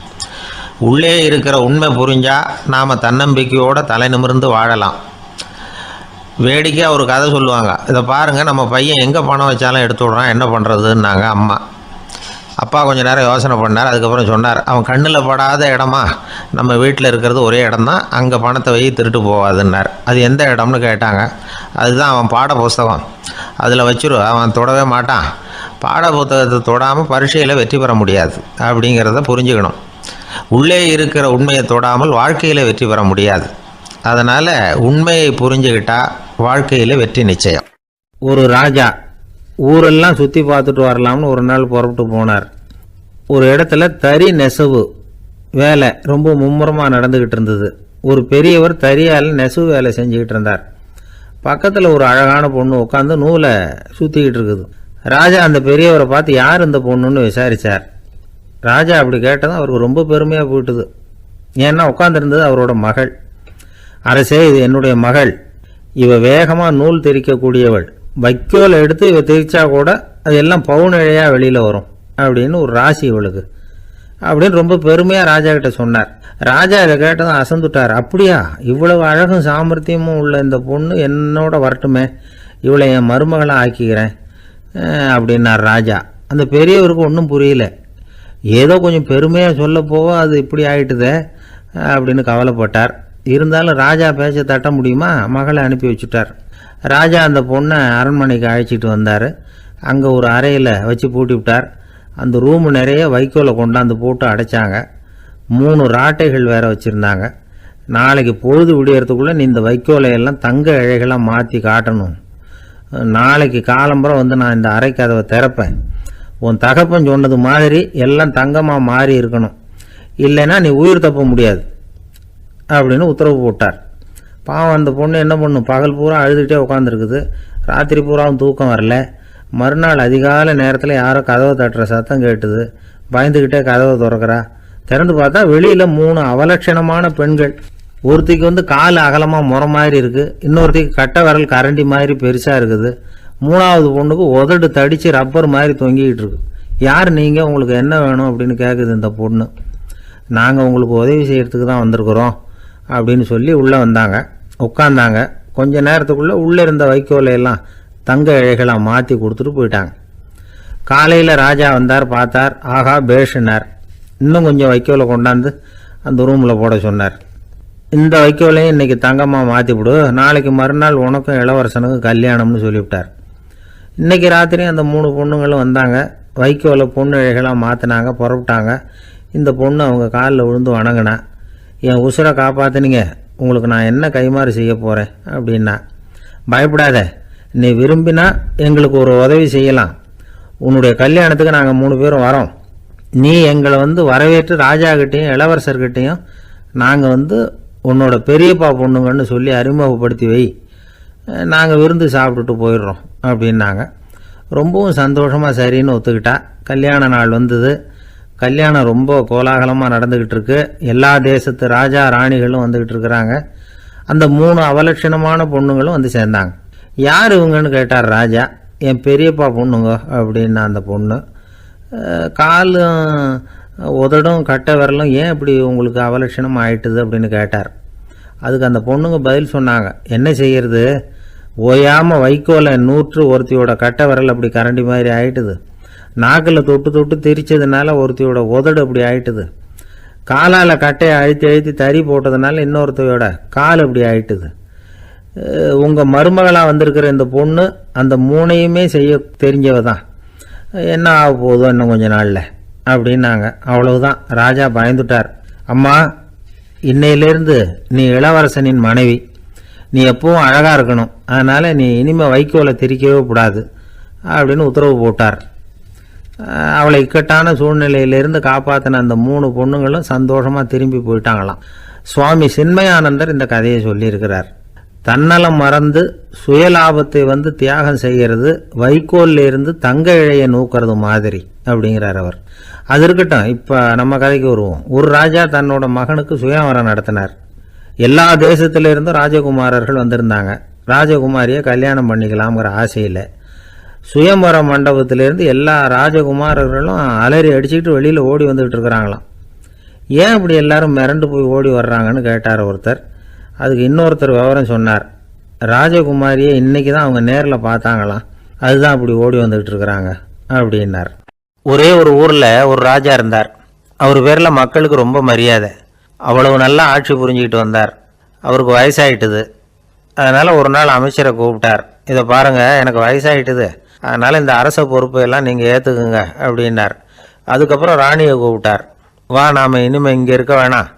உள்ளே இருக்கிற உண்மை புரிஞ்சால் நாம் தன்னம்பிக்கையோடு தலை நிமிர்ந்து வாழலாம். வேடிக்கையாக ஒரு கதை சொல்லுவாங்க. இதை பாருங்கள், நம்ம பையன் எங்கே பணம் வச்சாலும் எடுத்து விட்றான், என்ன பண்ணுறதுன்னாங்க அம்மா. அப்பா கொஞ்சம் நேரம் யோசனை பண்ணார். அதுக்கப்புறம் சொன்னார், அவன் கண்ணில் படாத இடமா நம்ம வீட்டில் இருக்கிறது ஒரே இடம் தான், அங்கே பணத்தை வை திருட்டு போகாதுன்னார். அது எந்த இடம்னு கேட்டாங்க. அதுதான் அவன் பாட புஸ்தகம், அதில் வச்சிரு, அவன் தொடவே மாட்டான். பாட புத்தகத்தை தொடாமல் பரீட்சையில் வெற்றி பெற முடியாது அப்படிங்கிறத புரிஞ்சுக்கணும். உள்ளே இருக்கிற உண்மையை தொடாமல் வாழ்க்கையில் வெற்றி பெற முடியாது. அதனால் உண்மையை புரிஞ்சுக்கிட்டால் வாழ்க்கையில் வெற்றி நிச்சயம். ஒரு ராஜா ஊரெல்லாம் சுற்றி பார்த்துட்டு வரலாம்னு ஒரு நாள் புறப்பட்டு போனார். ஒரு இடத்துல தறி நெசவு வேலை ரொம்ப மும்முரமாக நடந்துக்கிட்டு இருந்தது. ஒரு பெரியவர் தறியால் நெசவு வேலை செஞ்சுக்கிட்டு இருந்தார். பக்கத்தில் ஒரு அழகான பொண்ணு உட்காந்து நூலை சுற்றிக்கிட்டு இருக்குது. ராஜா அந்த பெரியவரை பார்த்து யார் இந்த பொண்ணுன்னு விசாரித்தார். ராஜா அப்படி கேட்டதும் அவருக்கு ரொம்ப பெருமையாக போயிட்டுது. ஏன்னா உட்காந்துருந்தது அவரோட மகள். அரசே, இது என்னுடைய மகள், இவ வேகமாக நூல் திரிக்கக்கூடியவள், வைக்கோல் எடுத்து இவ திரிச்சா கூட அது எல்லாம் பவுனிழையாக வெளியில் வரும் அப்படின்னு ஒரு ராசி இவளுக்கு அப்படின்னு ரொம்ப பெருமையாக ராஜா கிட்ட சொன்னார். ராஜா இதை கேட்டதும் அசந்துட்டார். அப்படியா, இவ்வளவு அழகும் சாமர்த்தியமும் உள்ள இந்த பொண்ணு என்னோட வரட்டுமே, இவளை என் மருமகளாக ஆக்கிக்கிறேன் அப்படின்னார் ராஜா. அந்த பெரியவருக்கு ஒன்றும் புரியல. ஏதோ கொஞ்சம் பெருமையாக சொல்ல போக அது இப்படி ஆகிட்டுதே அப்படின்னு கவலைப்பட்டார். இருந்தாலும் ராஜா பேச்ச தட்ட முடியுமா, மகளை அனுப்பி வச்சுட்டார். ராஜா அந்த பொண்ணை அரண்மனைக்கு அழைச்சிட்டு வந்தார். அங்கே ஒரு அறையில் வச்சு பூட்டி விட்டார். அந்த ரூமு நிறைய வைக்கோலை கொண்டாந்து போட்டு அடைச்சாங்க. 3 ராட்டைகள் வேறு வச்சுருந்தாங்க. நாளைக்கு பொழுது விடியறதுக்குள்ளே நீ இந்த வைக்கோலை எல்லாம் தங்க இழைகளாக மாற்றி காட்டணும். நாளைக்கு காலம்பரம் வந்து நான் இந்த அறை கதவை திறப்பேன். உன் தகப்பன் சொன்னது மாதிரி எல்லாம் தங்கமாக மாறி இருக்கணும், இல்லைன்னா நீ உயிர் தப்ப முடியாது அப்படின்னு உத்தரவு போட்டார். பாவம் அந்த பொண்ணு என்ன பண்ணும், பகல் பூரா அழுதுகிட்டே உட்காந்துருக்குது. ராத்திரி பூராவும் தூக்கம் வரல. மறுநாள் அதிகாலை நேரத்தில் யாரோ கதவை தட்டுற சத்தம் கேட்டுது. பயந்துக்கிட்டே கதவை திறக்கிறா. திறந்து பார்த்தா வெளியில் 3 அவலட்சணமான பெண்கள். ஒருத்திக்கு வந்து கால் அகலமாக முறை மாதிரி இருக்குது, இன்னொருத்திக்கு கட்டை விரல் கரண்டி மாதிரி பெருசாக இருக்குது, 3வது பொண்ணுக்கு உதடு தடித்து ரப்பர் மாதிரி தொங்கிக்கிட்டு இருக்கு. யார் நீங்கள், உங்களுக்கு என்ன வேணும் அப்படின்னு கேட்குது இந்த பொண்ணு. நாங்கள் உங்களுக்கு உதவி செய்கிறதுக்கு தான் வந்திருக்கிறோம் அப்படின்னு சொல்லி உள்ளே வந்தாங்க, உட்காந்தாங்க. கொஞ்ச நேரத்துக்குள்ளே உள்ளே இருந்த வைக்கோலையெல்லாம் தங்க இழைகளாக மாற்றி கொடுத்துட்டு போயிட்டாங்க. காலையில் ராஜா வந்தார், பார்த்தார், ஆகா பேஷனார். இன்னும் கொஞ்சம் வைக்கோலை கொண்டாந்து அந்த ரூமில் போட சொன்னார். இந்த வைக்கோலையும் இன்றைக்கி தங்கமாக மாற்றிவிடு, நாளைக்கு மறுநாள் உனக்கும் இளவரசனுக்கும் கல்யாணம்னு சொல்லிவிட்டார். இன்றைக்கி ராத்திரி அந்த 3 பொண்ணுங்களும் வந்தாங்க, வைக்கோலை பொண்ணு இழைகளாக மாற்றினாங்க, புறப்பட்டாங்க. இந்த பொண்ணு அவங்க காலில் விழுந்து வணங்கினா, என் உசுரை காப்பாற்றினீங்க, உங்களுக்கு நான் என்ன கைமாறு செய்ய போகிறேன் அப்படின்னா. பயப்படாத, நீ விரும்பினா எங்களுக்கு ஒரு உதவி செய்யலாம். உன்னுடைய கல்யாணத்துக்கு நாங்கள் 3 பேரும் வரோம். நீ எங்களை வந்து வரவேற்று ராஜாக்கிட்டேயும் இளவரசர்கிட்டையும் நாங்கள் வந்து உன்னோட பெரியப்பா பொண்ணுங்கன்னு சொல்லி அறிமுகப்படுத்தி வை, நாங்கள் விருந்து சாப்பிட்டுட்டு போயிடுறோம் அப்படின்னாங்க. ரொம்பவும் சந்தோஷமாக சரின்னு ஒத்துக்கிட்டா. கல்யாண நாள் வந்தது. கல்யாணம் ரொம்ப கோலாகலமாக நடந்துக்கிட்டு இருக்கு. எல்லா தேசத்து ராஜா ராணிகளும் வந்துக்கிட்டு இருக்கிறாங்க. அந்த 3 அவலட்சணமான பொண்ணுங்களும் வந்து சேர்ந்தாங்க. யார் இவங்கன்னு கேட்டார் ராஜா. என் பெரியப்பா பொண்ணுங்க அப்படின்னா அந்த பொண்ணு. காலும் உதடும் கட்டை விரலும் ஏன் இப்படி உங்களுக்கு அவலட்சணம் ஆயிட்டுது அப்படின்னு கேட்டார். அதுக்கு அந்த பொண்ணுங்க பதில் சொன்னாங்க, என்ன செய்யறது, ஓயாமல் வைக்கோலை நூற்று ஒருத்தியோட கட்டை விரல் அப்படி கரண்டி மாதிரி ஆயிட்டுது, நாக்கில் தொட்டு தொட்டு திரிச்சதுனால ஒருத்தியோட உதடு அப்படி ஆயிட்டுது, காலால் கட்டையை அழுத்தி அழுத்தி தறி போட்டதுனால இன்னொருத்தையோட கால் அப்படி ஆயிட்டுது. உங்கள் மருமகளாக வந்திருக்கிற இந்த பொண்ணு அந்த 3ஐயுமே செய்ய தெரிஞ்சவ தான், என்ன ஆக போதோ இன்னும் கொஞ்ச நாளில் அப்படின்னாங்க. அவ்வளவுதான். ராஜா பயந்துட்டார். அம்மா, இன்னையிலேருந்து நீ இளவரசனின் மனைவி, நீ எப்பவும் அழகாக இருக்கணும், அதனால் நீ இனிமேல் வைக்கோலை திரிக்கவே கூடாது அப்படின்னு உத்தரவு போட்டார். அவளை இக்கட்டான சூழ்நிலையிலிருந்து காப்பாற்றின அந்த 3 பொண்ணுங்களும் சந்தோஷமாக திரும்பி போயிட்டாங்களாம். சுவாமி சின்மயானந்தர் இந்த கதையை சொல்லியிருக்கிறார். தன்னலம் மறந்து சுயலாபத்தை வந்து தியாகம் செய்கிறது வைக்கோல்ல இருந்து தங்க இழையை நூக்கிறது மாதிரி அப்படிங்கிறார் அவர். அது இருக்கட்டும், இப்போ நம்ம கதைக்கு வருவோம். ஒரு ராஜா தன்னோட மகனுக்கு சுயவரம் நடத்தினார். எல்லா தேசத்திலிருந்தும் ராஜகுமாரர்கள் வந்திருந்தாங்க. ராஜகுமாரியை கல்யாணம் பண்ணிக்கலாம்ங்கிற ஆசையில் சுயம்பர மண்டபத்திலேருந்து எல்லா ராஜகுமாரர்களும் அலறி அடிச்சுக்கிட்டு வெளியில் ஓடி வந்துக்கிட்டு இருக்கிறாங்களாம். ஏன் இப்படி எல்லாரும் மிரண்டு போய் ஓடி வர்றாங்கன்னு கேட்டார் ஒருத்தர். அதுக்கு இன்னொருத்தர் விவரம் சொன்னார். ராஜகுமாரியை இன்னைக்கு தான் அவங்க நேரில் பார்த்தாங்களாம், அதுதான் அப்படி ஓடி வந்துக்கிட்டு இருக்கிறாங்க அப்படின்னார். ஒரே ஒரு ஊரில் ஒரு ராஜா இருந்தார். அவர் பேரில் மக்களுக்கு ரொம்ப மரியாதை. அவ்வளவு நல்லா ஆட்சி புரிஞ்சுக்கிட்டு வந்தார். அவருக்கு வயசாயிட்டுது. அதனால் ஒரு நாள் அமைச்சரை கூப்பிட்டார். இதை பாருங்கள், எனக்கு வயசாயிட்டுது, அதனால் இந்த அரச பொறுப்பையெல்லாம் நீங்கள் ஏற்றுக்குங்க அப்படின்னார். அதுக்கப்புறம் ராணியை கூப்பிட்டார். வா, நாம் இனிமேல் இங்கே இருக்க வேணாம்,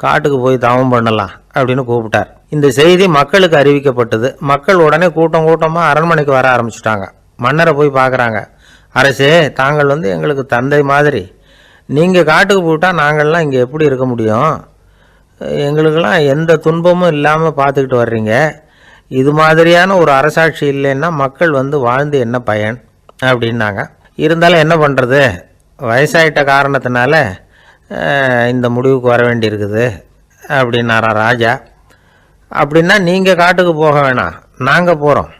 காட்டுக்கு போய் தவம் பண்ணலாம் அப்படின்னு கூப்பிட்டார். இந்த செய்தி மக்களுக்கு அறிவிக்கப்பட்டது. மக்கள் உடனே கூட்டம் கூட்டமாக அரண்மனைக்கு வர ஆரம்பிச்சுட்டாங்க. மன்னரை போய் பார்க்குறாங்க. அரசே, தாங்கள் வந்து எங்களுக்கு தந்தை மாதிரி, நீங்கள் காட்டுக்கு போயிட்டால் நாங்கள்லாம் இங்கே எப்படி இருக்க முடியும்? எங்களுக்கெல்லாம் எந்த துன்பமும் இல்லாமல் பார்த்துக்கிட்டு வர்றீங்க. இது மாதிரியான ஒரு அரசாட்சி இல்லைன்னா மக்கள் வந்து வாழ்ந்து என்ன பயன் அப்படின்னாங்க. இருந்தாலும் என்ன பண்ணுறது, வயசாயிட்ட காரணத்தினால இந்த முடிவுக்கு வர வேண்டியிருக்குது அப்படின்னாரா ராஜா. அப்படின்னா நீங்கள் காட்டுக்கு போக வேணாம், நாங்கள் போகிறோம்.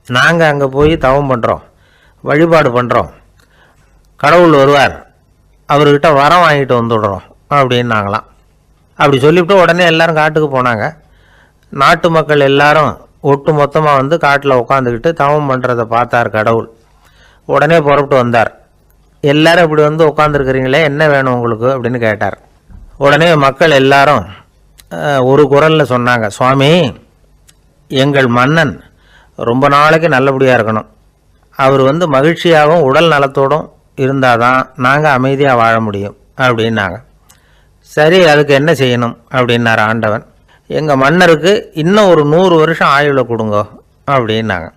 நாங்கள் அங்கே போய் தவம் பண்ணுறோம், வழிபாடு பண்ணுறோம், கடவுள் வருவார், அவர்கிட்ட வரம் வாங்கிட்டு வந்துடுறோம் அப்படின்னாங்களாம். அப்படி சொல்லிவிட்டு உடனே எல்லாரும் காட்டுக்கு போனாங்க. நாட்டு மக்கள் எல்லாரும் ஒட்டு மொத்தமாக வந்து காட்டில் உட்காந்துக்கிட்டு தவம் பண்ணுறதை பார்த்தார் கடவுள். உடனே புறப்பட்டு வந்தார். எல்லாரும் இப்படி வந்து உட்காந்துருக்கிறீங்களே, என்ன வேணும் உங்களுக்கு அப்படின்னு கேட்டார். உடனே மக்கள் எல்லாரும் ஒரு குரலில் சொன்னாங்க, சுவாமி, எங்கள் மன்னன் ரொம்ப நாளைக்கு நல்லபடியாக இருக்கணும், அவர் வந்து மகிழ்ச்சியாகவும் உடல் நலத்தோடும் இருந்தால் தான் நாங்கள் அமைதியாக வாழ முடியும் அப்படின்னாங்க. சரி, அதுக்கு என்ன செய்யணும் அப்படின்னார் ஆண்டவன். எங்கள் மன்னருக்கு இன்னும் ஒரு 100 வருஷம் ஆயுளை கொடுங்க அப்படின்னாங்க.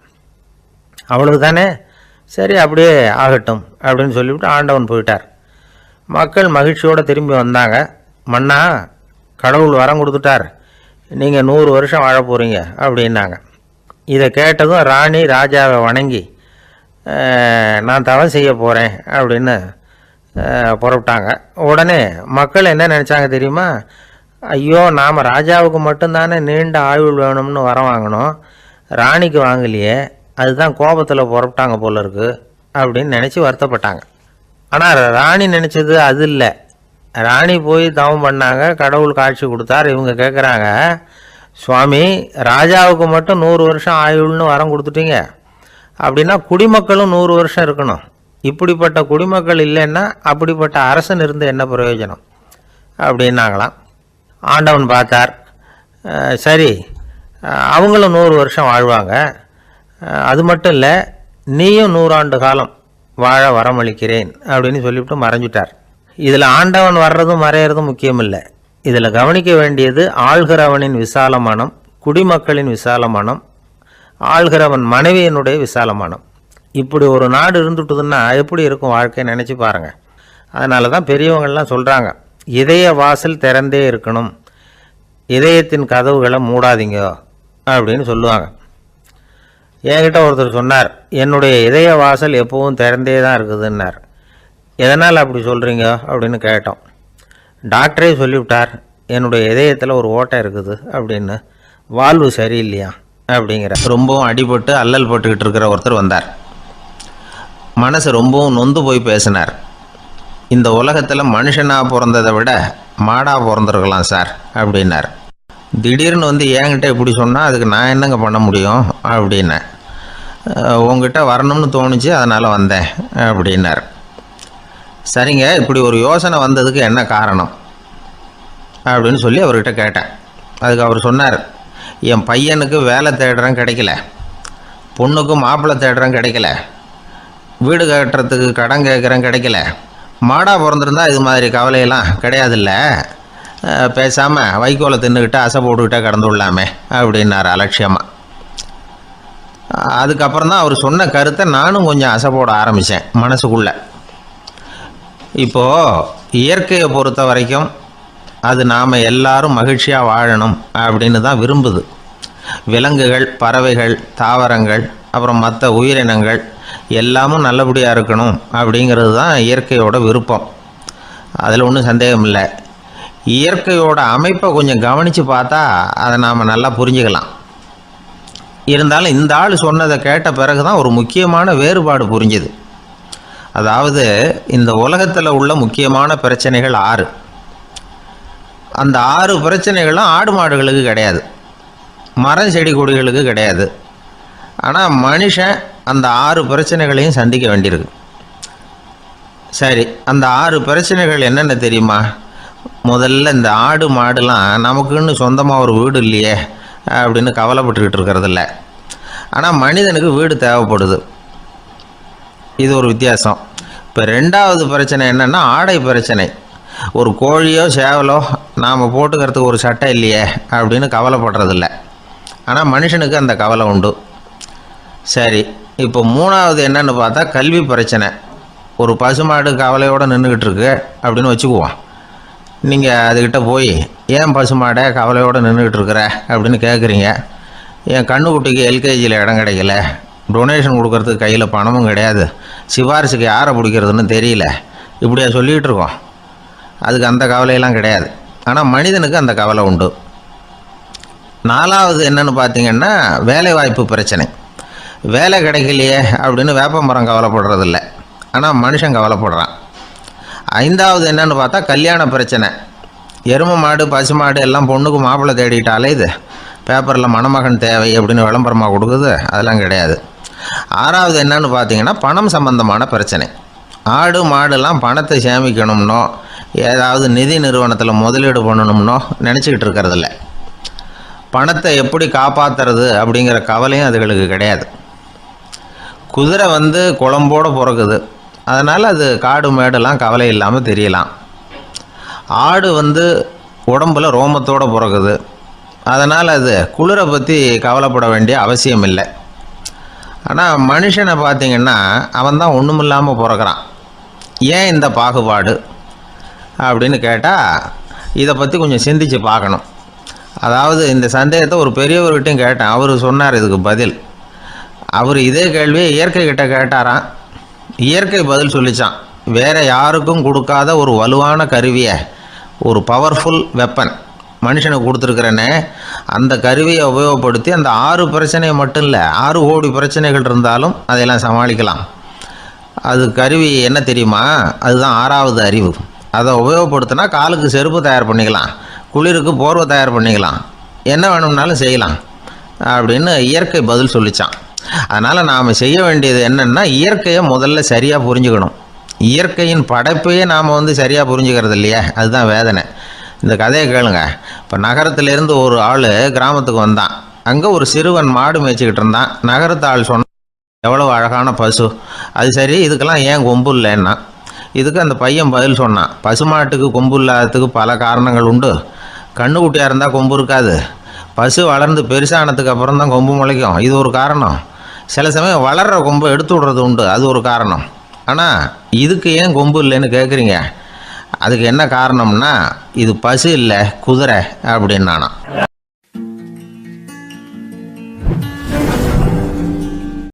அவ்வளவு தானே, சரி அப்படியே ஆகட்டும் அப்படின்னு சொல்லிவிட்டு ஆண்டவன் போயிட்டார். மக்கள் மகிழ்ச்சியோடு திரும்பி வந்தாங்க. மன்னா, கடவுள் வரம் கொடுத்துட்டார், நீங்கள் 100 வருஷம் வாழ போகிறீங்க அப்படின்னாங்க. இதை கேட்டதும் ராணி ராஜாவை வணங்கி, நான் தவம் செய்ய போகிறேன் அப்படின்னு புறப்பட்டாங்க. உடனே மக்கள் என்ன நினச்சாங்க தெரியுமா? ஐயோ, நாம் ராஜாவுக்கு மட்டும்தானே நீண்ட ஆயுள் வேணும்னு வரம் வாங்கினோம், ராணிக்கு வாங்கலையே, அதுதான் கோபத்தில் புறப்பட்டாங்க போல இருக்கு அப்படின்னு நினச்சி வருத்தப்பட்டாங்க. ஆனால் ராணி நினச்சது அது இல்லை. ராணி போய் தவம் பண்ணாங்க, கடவுள் காட்சி கொடுத்தார். இவங்க கேட்குறாங்க, சுவாமி, ராஜாவுக்கு மட்டும் 100 வருஷம் ஆயுள்னு வரம் கொடுத்துட்டீங்க, அப்படின்னா குடிமக்களும் 100 வருஷம் இருக்கணும். இப்படிப்பட்ட குடிமக்கள் இல்லைன்னா அப்படிப்பட்ட அரசன் இருந்து என்ன பிரயோஜனம் அப்படின்னாங்களாம். ஆண்டவன் பார்த்தார், சரி அவங்களும் 100 வருஷம் வாழ்வாங்க, அது மட்டும் இல்லை நீயும் 100 ஆண்டு காலம் வாழ வரமளிக்கிறேன் அப்படின்னு சொல்லிவிட்டு மறைஞ்சிட்டார். இதில் ஆண்டவன் வர்றதும் மறையிறதும் முக்கியம் இல்லை. இதில் கவனிக்க வேண்டியது ஆள்கிறவனின் விசால மனம், குடிமக்களின் விசால மனம், ஆள்கிறவன் மனைவியினுடைய விசால மனம். இப்படி ஒரு நாடு இருந்துட்டுதுன்னா எப்படி இருக்கும் வாழ்க்கை நினச்சி பாருங்கள். அதனால தான் பெரியவங்கள்லாம் சொல்கிறாங்க, இதய வாசல் திறந்தே இருக்கணும், இதயத்தின் கதவுகளை மூடாதீங்க அப்படின்னு சொல்லுவாங்க. என்கிட்ட ஒருத்தர் சொன்னார், என்னுடைய இதய வாசல் எப்பவும் திறந்தே தான் இருக்குதுன்னார். எதனால் அப்படி சொல்கிறீங்க அப்படின்னு கேட்டோம். டாக்டரே சொல்லிவிட்டார், என்னுடைய இதயத்தில் ஒரு ஓட்டை இருக்குது அப்படின்னு, வால்வு சரியில்லையா அப்படிங்கிற. ரொம்பவும் அடிபட்டு அல்லல் போட்டுக்கிட்டு இருக்கிற ஒருத்தர் வந்தார். மனசு ரொம்பவும் நொந்து போய் பேசினார். இந்த உலகத்தில் மனுஷனாக பிறந்ததை விட மாடாக பிறந்திருக்கலாம் சார் அப்படின்னார். திடீர்னு வந்து என்கிட்ட இப்படி சொன்னால் அதுக்கு நான் என்னங்க பண்ண முடியும் அப்படின்னேன். உங்ககிட்ட வரணும்னு தோணுச்சு, அதனால் வந்தேன் அப்படின்னார். சரிங்க, இப்படி ஒரு யோசனை வந்ததுக்கு என்ன காரணம் அப்படின்னு சொல்லி அவர்கிட்ட கேட்டேன். அதுக்கு அவர் சொன்னார், என் பையனுக்கு வேலை தேடுறேன் கிடைக்கல, பொண்ணுக்கு மாப்பிள்ளை தேடுறேன் கிடைக்கல, வீடு கட்டுறதுக்கு கடன் கேட்குறேன் கிடைக்கல, மாடாக பிறந்திருந்தா இது மாதிரி கவலையெல்லாம் கிடையாதுல்ல, பேசாமல் வைக்கோலை தின்னுக்கிட்டு அசை போட்டுக்கிட்டே கடந்து விடலாமே அப்படின்னார் அலட்சியமாக. அதுக்கப்புறம் தான் அவர் சொன்ன கருத்தை நானும் கொஞ்சம் அசை போட ஆரம்பித்தேன் மனசுக்குள்ளே. இப்போது இயற்கையை பொறுத்த வரைக்கும் அது நாம் எல்லாரும் மகிழ்ச்சியாக வாழணும் அப்படின்னு தான் விரும்புது. விலங்குகள், பறவைகள், தாவரங்கள், அப்புறம் மற்ற உயிரினங்கள் எல்லாமும் நல்லபடியாக இருக்கணும் அப்படிங்கிறது தான் இயற்கையோட விருப்பம். அதில் ஒன்றும் சந்தேகம் இல்லை. இயற்கையோட அமைப்பை கொஞ்சம் கவனித்து பார்த்தா அதை நாம் நல்லா புரிஞ்சுக்கலாம். இருந்தாலும் இந்த ஆள் சொன்னதை கேட்ட பிறகு தான் ஒரு முக்கியமான வேறுபாடு புரிஞ்சுது. அதாவது, இந்த உலகத்தில் உள்ள முக்கியமான பிரச்சனைகள் 6. அந்த 6 பிரச்சனைகளும் ஆடு மாடுகளுக்கு கிடையாது, மரம் செடி கொடிகளுக்கு கிடையாது. ஆனால் மனுஷன் அந்த 6 பிரச்சனைகளையும் சந்திக்க வேண்டியிருக்கு. சரி, அந்த 6 பிரச்சனைகள் என்னென்ன தெரியுமா? முதல்ல, இந்த ஆடு மாடுலாம் நமக்குன்னு சொந்தமாக ஒரு வீடு இல்லையே அப்படின்னு கவலைப்பட்டுக்கிட்டு இருக்கிறதில்ல. ஆனால் மனிதனுக்கு வீடு தேவைப்படுது. இது ஒரு வித்தியாசம். இப்போ 2வது பிரச்சனை என்னென்னா ஆடை பிரச்சனை. ஒரு கோழியோ சேவலோ நாம் போட்டுக்கிறதுக்கு ஒரு சட்டை இல்லையே அப்படின்னு கவலைப்படுறதில்ல. ஆனால் மனுஷனுக்கு அந்த கவலை உண்டு. சரி, இப்போ 3வது என்னன்னு பார்த்தா கல்வி பிரச்சனை. ஒரு பசுமாடு கவலையோடு நின்றுக்கிட்டு இருக்கு அப்படின்னு வச்சுக்குவோம். நீங்கள் அதுக்கிட்ட போய், ஏன் பசுமாடை கவலையோடு நின்றுக்கிட்டு இருக்கிற அப்படின்னு கேட்குறீங்க. என் கண்ணுக்குட்டிக்கு எல்கேஜியில் இடம் கிடைக்கல, டொனேஷன் கொடுக்கறதுக்கு கையில் பணமும் கிடையாது, சிபாரிசுக்கு யாரை பிடிக்கிறதுன்னு தெரியல, இப்படியா சொல்லிகிட்டு இருக்கோம். அதுக்கு அந்த கவலையெல்லாம் கிடையாது. ஆனால் மனிதனுக்கு அந்த கவலை உண்டு. 4வது என்னன்னு பார்த்தீங்கன்னா வேலைவாய்ப்பு பிரச்சனை. வேலை கிடைக்கலையே அப்படின்னு வேப்ப மரம் கவலைப்படுறதில்ல, ஆனால் மனுஷன் கவலைப்படுறான். 5வது என்னன்னு பார்த்தா கல்யாண பிரச்சனை. எருமை மாடு, பசு மாடு எல்லாம் பொண்ணுக்கு மாப்பிள்ளை தேடிட்டாலே இது பேப்பரில் மணமகன் தேவை அப்படின்னு விளம்பரமாக கொடுக்குது, அதெல்லாம் கிடையாது. 6வது என்னன்னு பார்த்தீங்கன்னா பணம் சம்பந்தமான பிரச்சனை. ஆடு மாடுலாம் பணத்தை சேமிக்கணும்னோ ஏதாவது நிதி நிறுவனத்தில் முதலீடு பண்ணணும்னோ நினச்சிக்கிட்டு இருக்கிறதில்ல. பணத்தை எப்படி காப்பாற்றுறது அப்படிங்கிற கவலையும் அதுகளுக்கு கிடையாது. குதிரை வந்து குளம்போடு பிறக்குது, அதனால் அது காடு மேடெல்லாம் கவலை இல்லாமல் தெரியலாம். ஆடு வந்து உடம்பில் ரோமத்தோடு பிறக்குது, அதனால் அது குளிரை பற்றி கவலைப்பட வேண்டிய அவசியம் இல்லை. ஆனால் மனுஷனை பார்த்திங்கன்னா அவன் தான் ஒன்றும் இல்லாமல் பிறக்கிறான். ஏன் இந்த பாகுபாடு அப்படின்னு கேட்டால் இதை பற்றி கொஞ்சம் சிந்திச்சு பார்க்கணும். அதாவது இந்த சந்தேகத்தை ஒரு பெரியவர்கிட்டையும் கேட்டேன். அவர் சொன்னார் இதுக்கு பதில். அவர் இதே கேள்வியை இயற்கை கிட்ட கேட்டாராம். இயற்கை பதில் சொல்லிச்சான். வேறு யாருக்கும் கொடுக்காத ஒரு வலுவான கருவியை, ஒரு பவர்ஃபுல் வெப்பன் மனுஷனுக்கு கொடுத்துருக்குறேனே, அந்த கருவியை உபயோகப்படுத்தி அந்த 6 பிரச்சனையை மட்டும் இல்லை, 6 கோடி பிரச்சனைகள் இருந்தாலும் அதையெல்லாம் சமாளிக்கலாம். அது கருவி என்ன தெரியுமா? அதுதான் 6வது அறிவு. அதை உபயோகப்படுத்தினா காலுக்கு செருப்பு தயார் பண்ணிக்கலாம், குளிருக்கு போர்வை தயார் பண்ணிக்கலாம், என்ன வேணும்னாலும் செய்யலாம் அப்படின்னு இயற்கை பதில் சொல்லிச்சான். அதனால் நாம் செய்ய வேண்டியது என்னென்னா, இயற்கையை முதல்ல சரியாக புரிஞ்சுக்கணும். இயற்கையின் படைப்பையே நாம் சரியாக புரிஞ்சுக்கிறது இல்லையா, அதுதான் வேதனை. இந்த கதையை கேளுங்க. இப்போ நகரத்திலேருந்து ஒரு ஆள் கிராமத்துக்கு வந்தான். அங்கே ஒரு சிறுவன் மாடு மேய்ச்சிக்கிட்டு இருந்தான். நகரத்து ஆள் சொன்னான், எவ்வளோ அழகான பசு, அது சரி இதுக்கெல்லாம் ஏன் கொம்பு இல்லைன்னா. இதுக்கு அந்த பையன் பதில் சொன்னான், பசுமாட்டுக்கு கொம்பு இல்லாததுக்கு பல காரணங்கள் உண்டு. கண்ணுக்குட்டியாக இருந்தால் கொம்பு இருக்காது, பசு வளர்ந்து பெருசானதுக்கு அப்புறம் தான் கொம்பு முளைக்கும், இது ஒரு காரணம். சில சமயம் வளர்கிற கொம்பை எடுத்து விடுறது உண்டு, அது ஒரு காரணம். ஆனால் இதுக்கு ஏன் கொம்பு இல்லைன்னு கேட்குறீங்க, அதுக்கு என்ன காரணம்னா இது பசு இல்லை குதிரை அப்படின்னு நானாம்.